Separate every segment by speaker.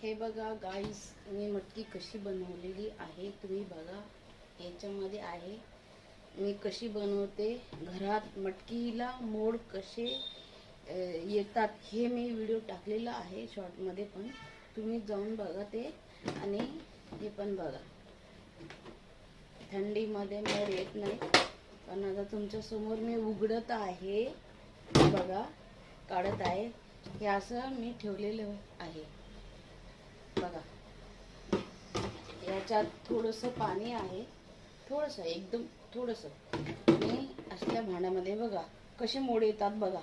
Speaker 1: हे बघा गाईस, मी मटकी कशी बनवलेली आहे तुम्ही बघा. याच्यामध्ये आहे मी कशी बनवते घरात. मटकीला मोड कसे येतात हे मी व्हिडिओ टाकलेला आहे शॉर्टमध्ये, पण तुम्ही जाऊन बघा ते. आणि हे पण बघा, थंडीमध्ये मोड येत नाही. पण आता तुमच्या समोर मी उघडत आहे, बघा काढत आहे. हे असं मी ठेवलेलं आहे बघा. याच्यात थोडंसं पाणी आहे, थोडंसं एकदम थोडंसं. आणि असल्या भांड्यामध्ये बघा कसे मोड येतात बघा.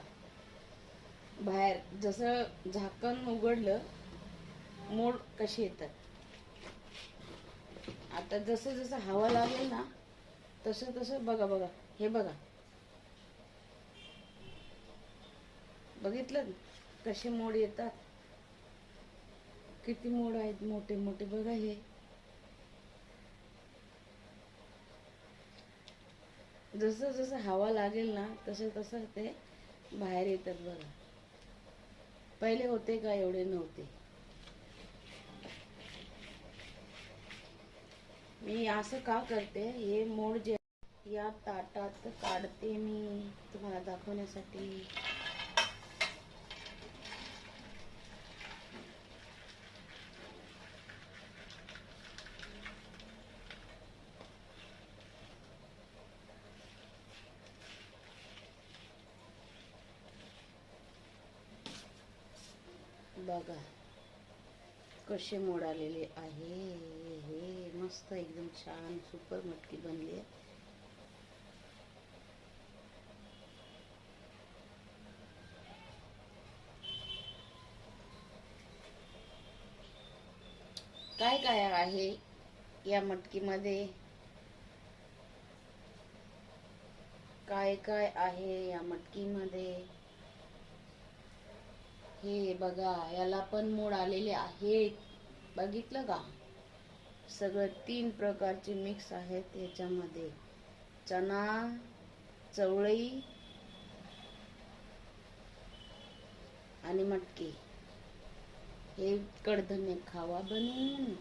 Speaker 1: बाहेर जसं झाकण उघडलं मोड कसे येतात. आता जसं जसं हवा लागेल ना तसं तसं बघा बघा. हे बघा, बघितलं कसे मोड येतात. किती मोड आहेत मोठे मोठे बघा. हे जसं जसं हवा लागेल ना तसं तसं ते बाहेर येतात बघा. पहिले होते का एवढे नव्हते. मी असं का करते, हे मोड जे या ताटात काढते मी तुम्हाला दाखवण्यासाठी. बघा कसे मोड आलेले आहे. हे मस्त एकदम छान सुपर मटकी बनली आहे. काय काय आहे या मटकीमध्ये, काय काय आहे या मटकीमध्ये हे बघा. याला पण मोड आलेले आहेत, बघितलं का. सगळं 3 प्रकारचे मिक्स आहेत याच्यामध्ये. चना, चवळी आणि मटकी. हे कडधान्य खावा बनवून.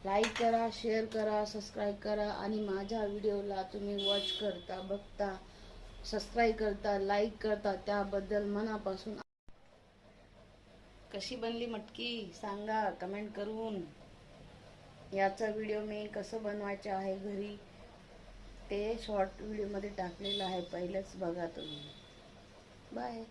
Speaker 1: लाईक करा, शेअर करा, सबस्क्राईब करा. आणि माझ्या व्हिडिओला तुम्ही वॉच करता, बघता, सबस्क्राईब करता, लाईक करता, त्याबद्दल मनापासून. कशी बनली मटकी सांगा कमेंट करून. याचा व्हिडिओ मी कसं बनवायचं आहे घरी ते शॉर्ट व्हिडिओमध्ये टाकलेलं आहे, पहिलेच बघा तुम्ही. बाय.